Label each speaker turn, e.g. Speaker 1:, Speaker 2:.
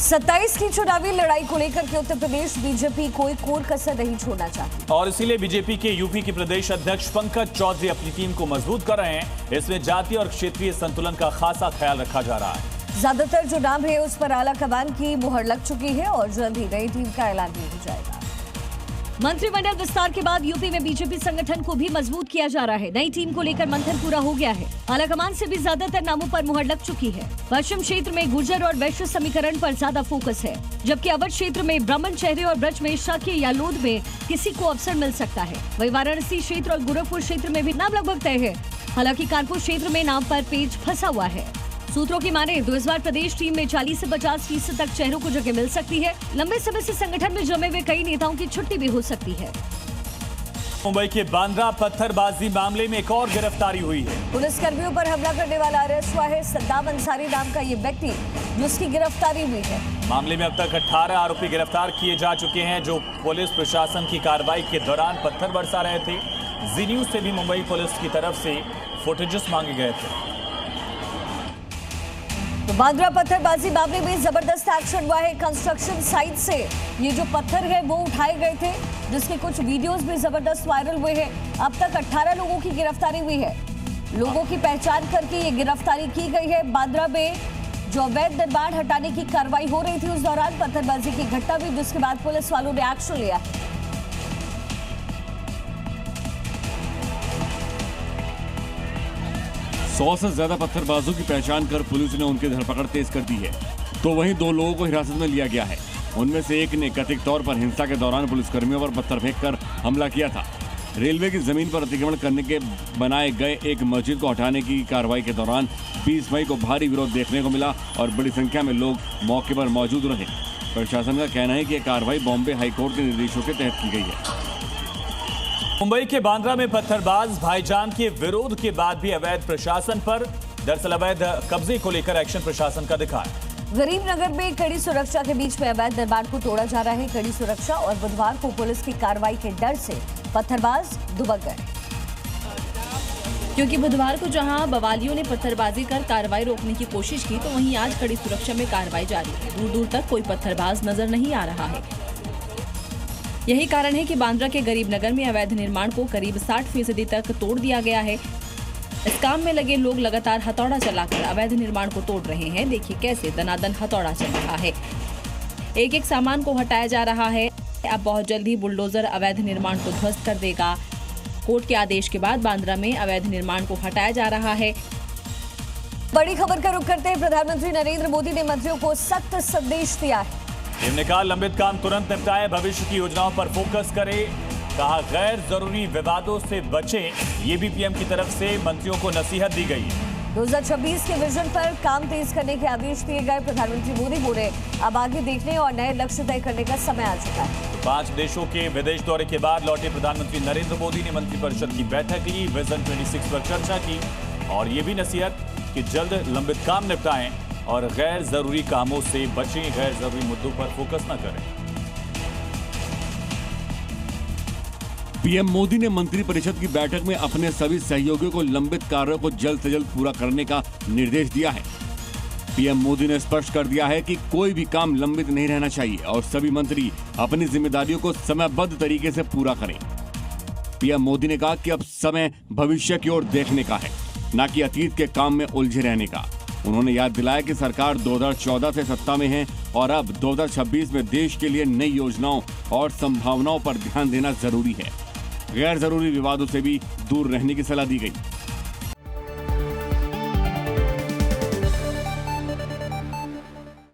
Speaker 1: 27 की चुनावी लड़ाई को लेकर के उत्तर प्रदेश बीजेपी कोई कोर कसर नहीं छोड़ना चाहती
Speaker 2: और इसीलिए बीजेपी के यूपी के प्रदेश अध्यक्ष पंकज चौधरी अपनी टीम को मजबूत कर रहे हैं। इसमें जातीय और क्षेत्रीय संतुलन का खासा ख्याल रखा जा रहा है।
Speaker 1: ज्यादातर जो नाम है उस पर आला कमान की मुहर लग चुकी है और जल्द ही नई टीम का ऐलान भी हो जाएगा। मंत्रिमंडल विस्तार के बाद यूपी में बीजेपी संगठन को भी मजबूत किया जा रहा है। नई टीम को लेकर मंथन पूरा हो गया है। आलाकमान से भी ज्यादातर नामों पर मुहर लग चुकी है। पश्चिम क्षेत्र में गुर्जर और वैश्य समीकरण पर ज्यादा फोकस है, जबकि अवध क्षेत्र में ब्राह्मण चेहरे और ब्रज में शाक्य या लोध में किसी को अवसर मिल सकता है। वही वाराणसी क्षेत्र और गोरखपुर क्षेत्र में भी नाम लगभग तय है। हालांकि कानपुर क्षेत्र में नाम पर पेच फंसा हुआ है। सूत्रों की माने तो इस बार प्रदेश टीम में 40 से 50% तक चेहरों को जगह मिल सकती है। लंबे समय से संगठन में जमे हुए कई नेताओं की छुट्टी भी हो सकती है।
Speaker 2: मुंबई के बांद्रा पत्थरबाजी मामले में एक और गिरफ्तारी हुई है।
Speaker 1: पुलिस कर्मियों पर हमला करने वाला अरेस्ट हुआ है। सद्दाम अंसारी नाम का ये व्यक्ति जिसकी गिरफ्तारी हुई है।
Speaker 2: मामले में अब तक 18 आरोपी गिरफ्तार किए जा चुके हैं, जो पुलिस प्रशासन की कार्रवाई के दौरान पत्थर बरसा रहे थे। जी न्यूज से भी मुंबई पुलिस की तरफ से फुटेजेस मांगे गए थे।
Speaker 1: तो बांद्रा पत्थरबाजी मामले में जबरदस्त एक्शन हुआ है। कंस्ट्रक्शन साइट से ये जो पत्थर है वो उठाए गए थे, जिसके कुछ वीडियोस भी जबरदस्त वायरल हुए हैं। अब तक 18 लोगों की गिरफ्तारी हुई है। लोगों की पहचान करके ये गिरफ्तारी की गई है। बांद्रा में जो अवैध निर्माण हटाने की कार्रवाई हो रही थी उस दौरान पत्थरबाजी की घटना हुई, जिसके बाद पुलिस वालों ने एक्शन लिया है।
Speaker 3: 100 से ज्यादा पत्थरबाजों की पहचान कर पुलिस ने उनकी धरपकड़ तेज कर दी है। तो वहीं 2 लोगों को हिरासत में लिया गया है। उनमें से एक ने कथित तौर पर हिंसा के दौरान पुलिसकर्मियों पर पत्थर फेंककर हमला किया था। रेलवे की जमीन पर अतिक्रमण करने के बनाए गए एक मस्जिद को हटाने की कार्रवाई के दौरान 20 मई को भारी विरोध देखने को मिला और बड़ी संख्या में लोग मौके पर मौजूद रहे। प्रशासन का कहना है कि यह कार्रवाई बॉम्बे हाईकोर्ट के निर्देशों के तहत की गई है।
Speaker 2: मुंबई के बांद्रा में पत्थरबाज भाईजान के विरोध के बाद भी अवैध प्रशासन पर, दरअसल अवैध कब्जे को लेकर एक्शन प्रशासन का दिखा है।
Speaker 1: गरीब नगर में कड़ी सुरक्षा के बीच में अवैध निर्माण को तोड़ा जा रहा है। कड़ी सुरक्षा और बुधवार को पुलिस की कार्रवाई के डर से पत्थरबाज दुबक गए,
Speaker 4: क्योंकि बुधवार को जहां बवालियों ने पत्थरबाजी कर कार्रवाई रोकने की कोशिश की, तो वहीं आज कड़ी सुरक्षा में कार्रवाई जारी है। दूर दूर तक कोई पत्थरबाज नजर नहीं आ रहा है। यही कारण है कि बांद्रा के गरीब नगर में अवैध निर्माण को करीब 60% तक तोड़ दिया गया है। इस काम में लगे लोग लगातार हथौड़ा चलाकर अवैध निर्माण को तोड़ रहे हैं। देखिए कैसे दनादन हथौड़ा चल रहा है। एक एक सामान को हटाया जा रहा है। अब बहुत जल्द ही बुलडोजर अवैध निर्माण को ध्वस्त कर देगा। कोर्ट के आदेश के बाद बांद्रा में अवैध निर्माण को हटाया जा रहा है।
Speaker 1: बड़ी खबर का रुख करते हैं। प्रधानमंत्री नरेंद्र मोदी ने मंत्रियों को सख्त संदेश दिया है।
Speaker 2: टीम ने कहा लंबित काम तुरंत निपटाएं, भविष्य की योजनाओं पर फोकस करें। कहा गैर जरूरी विवादों से बचें। ये भी पीएम की तरफ से मंत्रियों को नसीहत दी गई है। 2026
Speaker 1: के विजन पर काम तेज करने के आदेश दिए गए। प्रधानमंत्री मोदी बोले अब आगे देखने और नए लक्ष्य तय करने का समय आ चुका है।
Speaker 2: 5 देशों के विदेश दौरे के बाद लौटे प्रधानमंत्री नरेंद्र मोदी ने मंत्रिपरिषद की बैठक ली, विजन 26 पर चर्चा की और ये भी नसीहत कि जल्द लंबित काम निपटाएं और गैर जरूरी कामों से बचें, गैर जरूरी मुद्दों पर फोकस न करें।
Speaker 3: पीएम मोदी ने मंत्रिपरिषद की बैठक में अपने सभी सहयोगियों को लंबित कार्यों को जल्द से जल्द पूरा करने का निर्देश दिया है। पीएम मोदी ने स्पष्ट कर दिया है कि कोई भी काम लंबित नहीं रहना चाहिए और सभी मंत्री अपनी जिम्मेदारियों को समयबद्ध तरीके से पूरा करें। पीएम मोदी ने कहा कि अब समय भविष्य की ओर देखने का है, न कि अतीत के काम में उलझे रहने का। उन्होंने याद दिलाया कि सरकार 2014 से सत्ता में है और अब 2026 में देश के लिए नई योजनाओं और संभावनाओं पर ध्यान देना जरूरी है। गैर जरूरी विवादों से भी दूर रहने की सलाह दी गई।